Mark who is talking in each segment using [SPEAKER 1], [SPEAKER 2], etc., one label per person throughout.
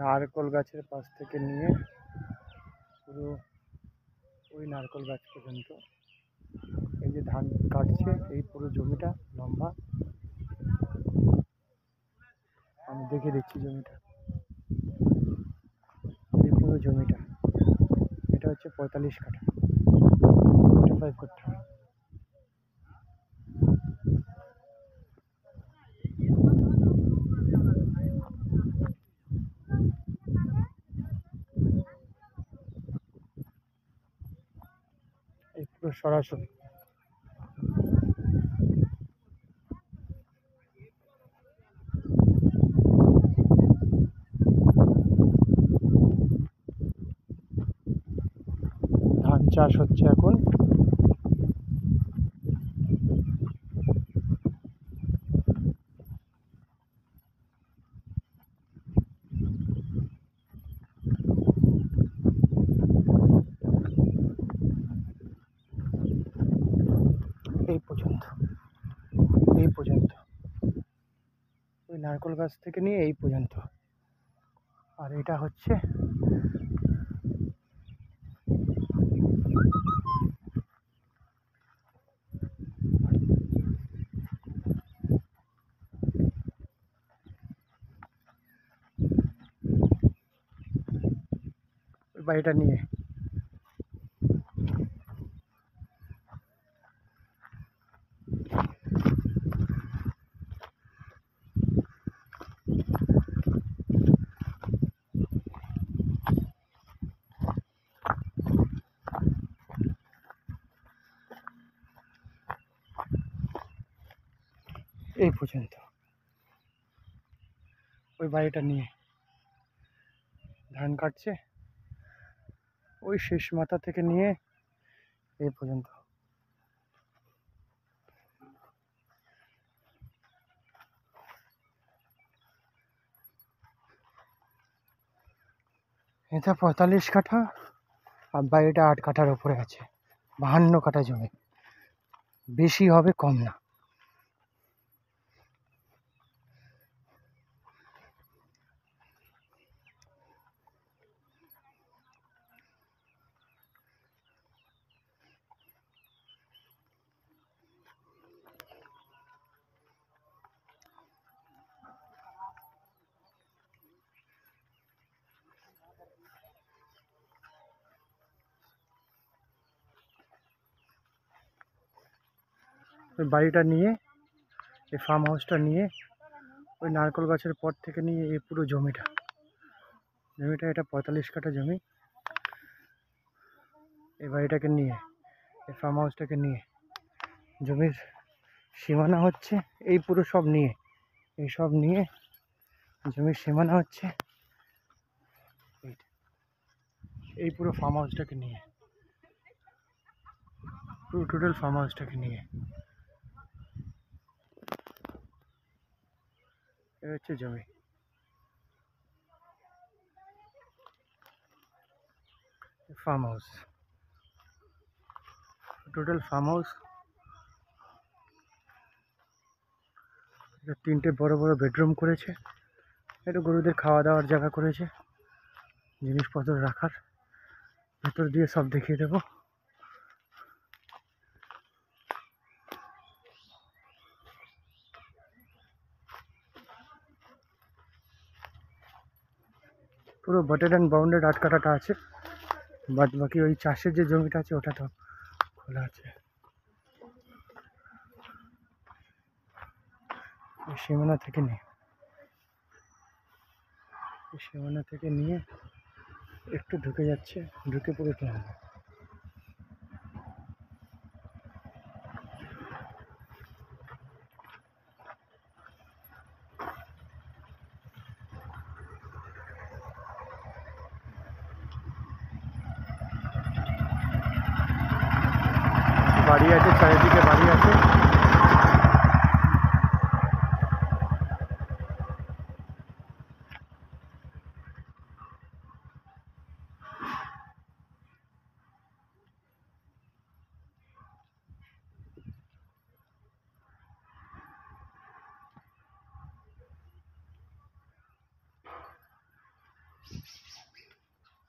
[SPEAKER 1] নারকল গাছের পাশ থেকে নিয়ে পুরো ওই নারকল গাছ পর্যন্ত এই যে ধান কাটছে, এই পুরো জমিটা লম্বা। আমি দেখে দিচ্ছি জমিটা, এই পুরো জমিটা, এটা হচ্ছে 45 কাঠা, 45 করতে হবে। এই পুরো সরাসরি ধান চাষ হচ্ছে এখন। এই পর্যন্ত, এই পর্যন্ত ওই নারকল গাছ থেকে নিয়ে এই পর্যন্ত। আর এটা হচ্ছে ওই বাড়িটা নিয়ে। এই পর্যন্ত ওই বাড়িটা নিয়ে ধান কাটছে, ওই শেষ মাথা থেকে নিয়ে এই পর্যন্ত। এটা 45 কাঠা, আর বাড়িটা 8 কাঠার উপরে আছে, 52 কাঠা জমি। বেশি হবে, কম না। ওই বাড়িটা নিয়ে, এই ফার্ম হাউসটা নিয়ে, ওই নারকেল গাছের পর থেকে নিয়ে এই পুরো জমিটা, এটা 45 কাঠা জমি। এই বাড়িটাকে নিয়ে, এই ফার্ম হাউসটাকে নিয়ে জমির সীমানা হচ্ছে এই পুরো সব নিয়ে, এই সব নিয়ে জমির সীমানা হচ্ছে এই পুরো ফার্ম হাউসটাকে নিয়ে, পুরো টোটাল ফার্ম হাউসটাকে নিয়ে। এই হচ্ছে জমি, farm house, total farm house. এটা 3টে বড় বড় বেডরুম করেছে, এটা গরুদের খাওয়া দাওয়ার জায়গা করেছে, জিনিসপত্র রাখার। ভেতর দিয়ে সব দেখিয়ে দেবো। পুরো বাটেড অ্যান্ড বাউন্ডেড 8 কাঠাটা আছে, বাদ বাকি ওই চাষের যে জমিটা আছে ওটা তো খোলা আছে। এই সীমানা থেকে নিয়ে, এই সীমানা থেকে নিয়ে একটু ঢুকে যাচ্ছে, ঢুকে পুরো ক্লাম। বাড়ি আছে, চারিদিকে বাড়ি আছে।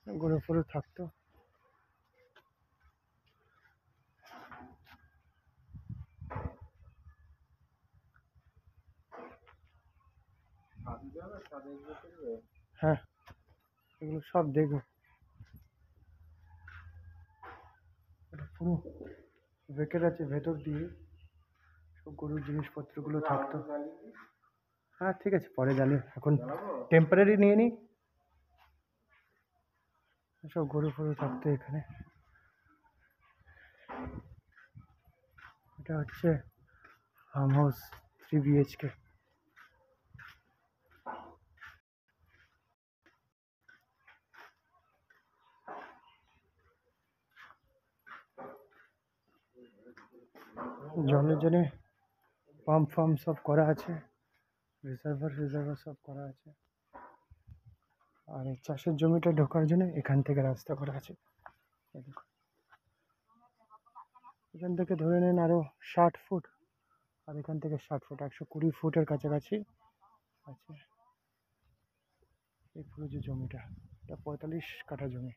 [SPEAKER 1] গরু ফরু থাকতো। হ্যাঁ, এগুলো সব দেখবো। এটা পুরো ভেকেট আছে, ভেতর দিয়ে সব গরুর জিনিসপত্রগুলো থাকতো। হ্যাঁ ঠিক আছে, পরে জ্বালিয়ে, এখন টেম্পারারি নিয়ে নিই। সব গরু ফরু থাকতো এখানে। এটা হচ্ছে ফার্ম হাউস 3 BHK। জলের জন্য পাম্প ফাম্প সব করা আছে, রিজার্ভার সব করা আছে। আর এই চাষের জমিটা ঢোকার জন্য এখান থেকে রাস্তা করা আছে। এই দেখুন, এখান থেকে ধরে নেন আরো 60 ফুট, আর এখান থেকে 60 ফুট, 120 ফুটের কাছাকাছি আছে। এই পুরো যে জমিটা, এটা 45 কাঠা জমি।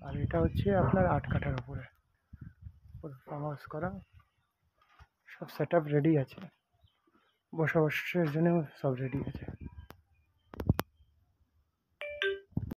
[SPEAKER 1] আর এটা হচ্ছে আপনার 8 কাঠার উপরে ফার্ম হাউস করা। সব সেট আপ রেডি আছে, বসবাসের জন্য সব রেডি আছে।